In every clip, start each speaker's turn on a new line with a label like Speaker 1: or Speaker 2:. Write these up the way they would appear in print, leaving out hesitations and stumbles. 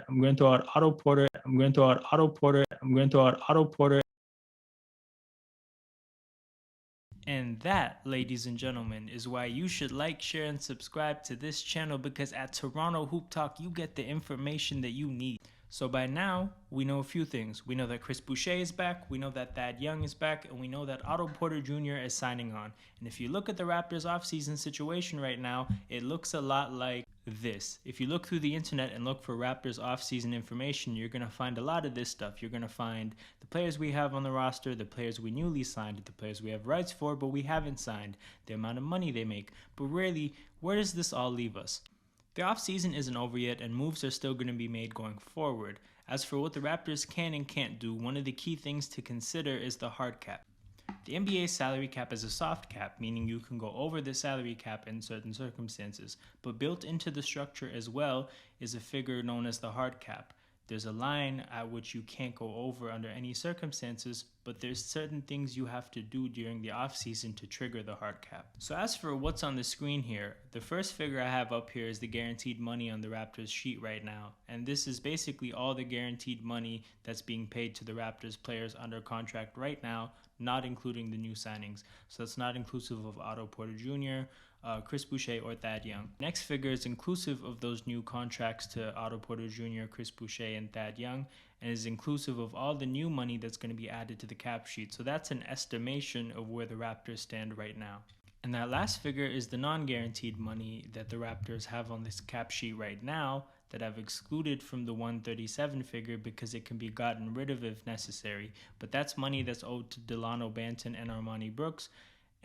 Speaker 1: I'm going to our Otto Porter. I'm going to our Otto Porter. I'm going to our Otto Porter. And that, ladies and gentlemen, is why you should like, share, and subscribe to this channel, because at Toronto Hoop Talk, you get the information that you need. So by now, we know a few things. We know that Chris Boucher is back, we know that Thad Young is back, and we know that Otto Porter Jr. is signing on. And if you look at the Raptors offseason situation right now, it looks a lot like this. If you look through the internet and look for Raptors offseason information, you're going to find a lot of this stuff. You're going to find the players we have on the roster, the players we newly signed, the players we have rights for but we haven't signed, the amount of money they make. But really, where does this all leave us? The offseason isn't over yet, and moves are still going to be made going forward. As for what the Raptors can and can't do, one of the key things to consider is the hard cap. The NBA's salary cap is a soft cap, meaning you can go over the salary cap in certain circumstances, but built into the structure as well is a figure known as the hard cap. There's a line at which you can't go over under any circumstances, but there's certain things you have to do during the offseason to trigger the hard cap. So as for what's on the screen here, the first figure I have up here is the guaranteed money on the Raptors sheet right now. And this is basically all the guaranteed money that's being paid to the Raptors players under contract right now, not including the new signings. So that's not inclusive of Otto Porter Jr., Chris Boucher, or Thad Young. Next figure is inclusive of those new contracts to Otto Porter Jr., Chris Boucher, and Thad Young, and is inclusive of all the new money that's going to be added to the cap sheet. So that's an estimation of where the Raptors stand right now. And that last figure is the non-guaranteed money that the Raptors have on this cap sheet right now that I've excluded from the 137 figure because it can be gotten rid of if necessary. But that's money that's owed to Delano Banton and Armoni Brooks,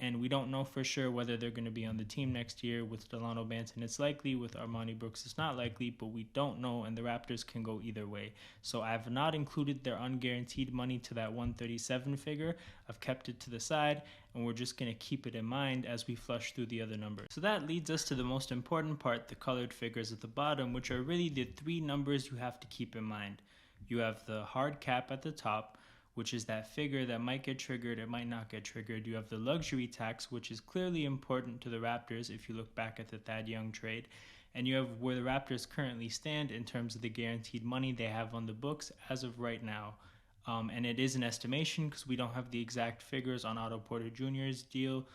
Speaker 1: and we don't know for sure whether they're going to be on the team next year. With Delano Banton, it's likely. With Armoni Brooks, it's not likely, but we don't know, and the Raptors can go either way. So I've not included their unguaranteed money to that 137 figure. I've kept it to the side, and we're just going to keep it in mind as we flush through the other numbers. So that leads us to the most important part, the colored figures at the bottom, which are really the three numbers you have to keep in mind. You have the hard cap at the top, which is that figure that might get triggered, it might not get triggered. You have the luxury tax, which is clearly important to the Raptors if you look back at the Thad Young trade. And you have where the Raptors currently stand in terms of the guaranteed money they have on the books as of right now. And it is an estimation because we don't have the exact figures on Otto Porter Jr.'s deal,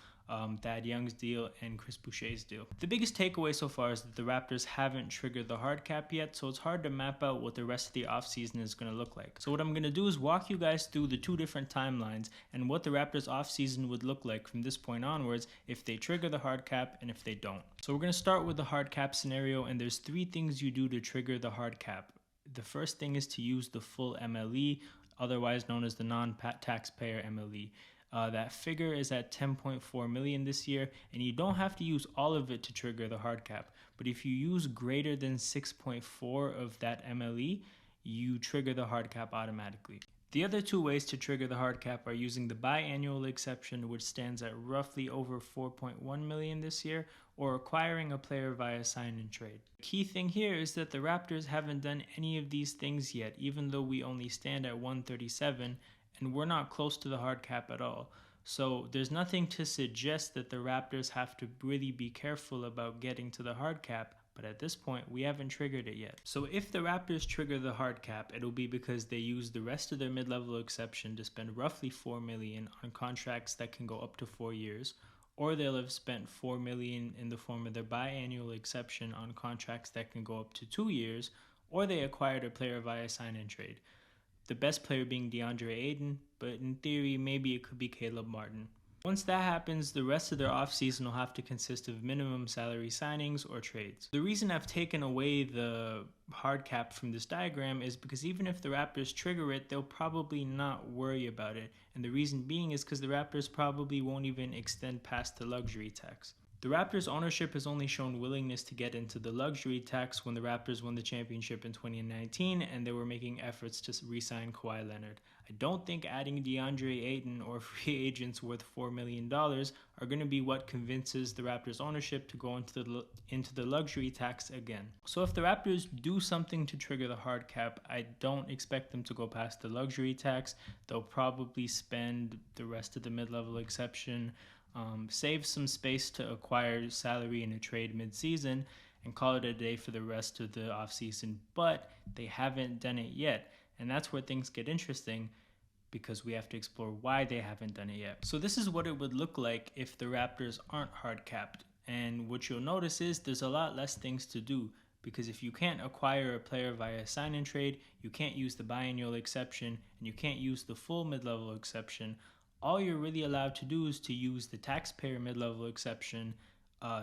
Speaker 1: Thad Young's deal, and Chris Boucher's deal. The biggest takeaway so far is that the Raptors haven't triggered the hard cap yet, so it's hard to map out what the rest of the offseason is going to look like. So what I'm going to do is walk you guys through the two different timelines and what the Raptors offseason would look like from this point onwards if they trigger the hard cap and if they don't. So we're going to start with the hard cap scenario, and there's three things you do to trigger the hard cap. The first thing is to use the full MLE, otherwise known as the non-taxpayer MLE. That figure is at 10.4 million this year, and you don't have to use all of it to trigger the hard cap. But if you use greater than 6.4 of that MLE, you trigger the hard cap automatically. The other two ways to trigger the hard cap are using the biannual exception, which stands at roughly over 4.1 million this year, or acquiring a player via sign and trade. The key thing here is that the Raptors haven't done any of these things yet, even though we only stand at 137, and we're not close to the hard cap at all. So there's nothing to suggest that the Raptors have to really be careful about getting to the hard cap, but at this point, we haven't triggered it yet. So if the Raptors trigger the hard cap, it'll be because they use the rest of their mid-level exception to spend roughly $4 million on contracts that can go up to 4 years, or they'll have spent $4 million in the form of their biannual exception on contracts that can go up to 2 years, or they acquired a player via sign and trade. The best player being DeAndre Ayton, but in theory, maybe it could be Caleb Martin. Once that happens, the rest of their offseason will have to consist of minimum salary signings or trades. The reason I've taken away the hard cap from this diagram is because even if the Raptors trigger it, they'll probably not worry about it. And the reason being is because the Raptors probably won't even extend past the luxury tax. The Raptors ownership has only shown willingness to get into the luxury tax when the Raptors won the championship in 2019 and they were making efforts to re-sign Kawhi Leonard. I don't think adding DeAndre Ayton or free agents worth $4 million are going to be what convinces the Raptors ownership to go into the luxury tax again. So if the Raptors do something to trigger the hard cap, I don't expect them to go past the luxury tax. They'll probably spend the rest of the mid-level exception, save some space to acquire salary in a trade mid-season, and call it a day for the rest of the offseason, but they haven't done it yet. And that's where things get interesting, because we have to explore why they haven't done it yet. So this is what it would look like if the Raptors aren't hard capped. And what you'll notice is there's a lot less things to do, because if you can't acquire a player via sign and trade, you can't use the biennial exception, and you can't use the full mid-level exception. All you're really allowed to do is to use the taxpayer mid-level exception,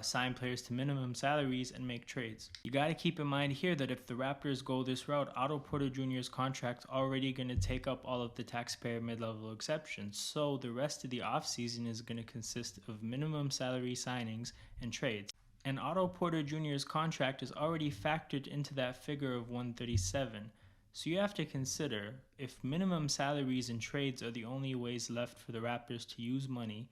Speaker 1: sign players to minimum salaries, and make trades. You got to keep in mind here that if the Raptors go this route, Otto Porter Jr.'s contract's already going to take up all of the taxpayer mid-level exceptions, so the rest of the offseason is going to consist of minimum salary signings and trades. And Otto Porter Jr.'s contract is already factored into that figure of 137. So you have to consider, if minimum salaries and trades are the only ways left for the Raptors to use money,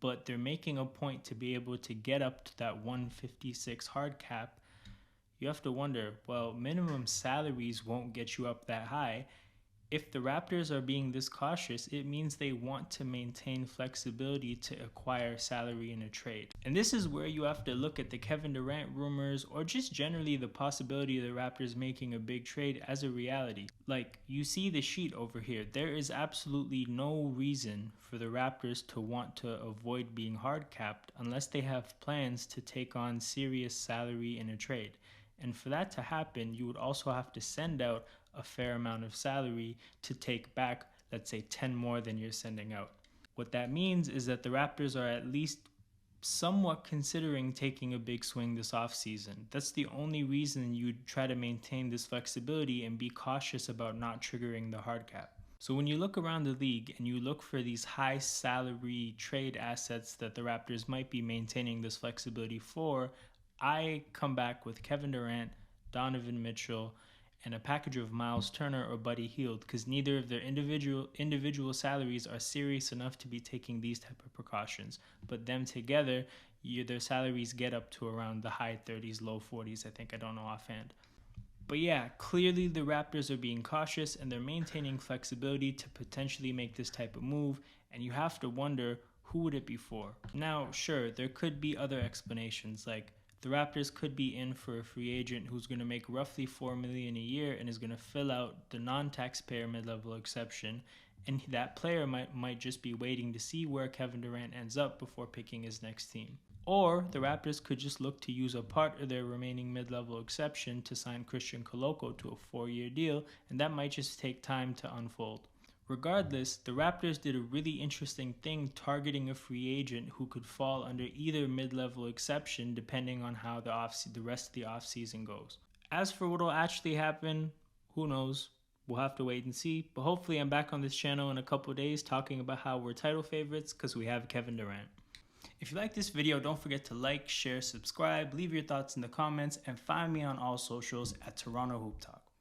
Speaker 1: but they're making a point to be able to get up to that 156 hard cap, you have to wonder, well, minimum salaries won't get you up that high. If the Raptors are being this cautious, it means they want to maintain flexibility to acquire salary in a trade. And this is where you have to look at the Kevin Durant rumors, or just generally the possibility of the Raptors making a big trade, as a reality. Like, you see the sheet over here. There is absolutely no reason for the Raptors to want to avoid being hard capped unless they have plans to take on serious salary in a trade. And for that to happen, you would also have to send out a fair amount of salary to take back, let's say, 10 more than you're sending out. What that means is that the Raptors are at least somewhat considering taking a big swing this offseason. That's the only reason you'd try to maintain this flexibility and be cautious about not triggering the hard cap. So when you look around the league and you look for these high salary trade assets that the Raptors might be maintaining this flexibility for, I come back with Kevin Durant, Donovan Mitchell, and a package of Miles Turner or Buddy Hield, because neither of their individual salaries are serious enough to be taking these type of precautions. But them together, their salaries get up to around the high 30s, low 40s, I think. I don't know offhand. But yeah, clearly the Raptors are being cautious and they're maintaining flexibility to potentially make this type of move, and you have to wonder, who would it be for? Now, sure, there could be other explanations, like the Raptors could be in for a free agent who's going to make roughly $4 million a year and is going to fill out the non-taxpayer mid-level exception, and that player might just be waiting to see where Kevin Durant ends up before picking his next team. Or the Raptors could just look to use a part of their remaining mid-level exception to sign Christian Koloko to a 4-year deal, and that might just take time to unfold. Regardless, the Raptors did a really interesting thing targeting a free agent who could fall under either mid-level exception depending on how the rest of the offseason goes. As for what will actually happen, who knows? We'll have to wait and see. But hopefully I'm back on this channel in a couple days talking about how we're title favorites because we have Kevin Durant. If you like this video, don't forget to like, share, subscribe, leave your thoughts in the comments, and find me on all socials at Toronto Hoop Talk.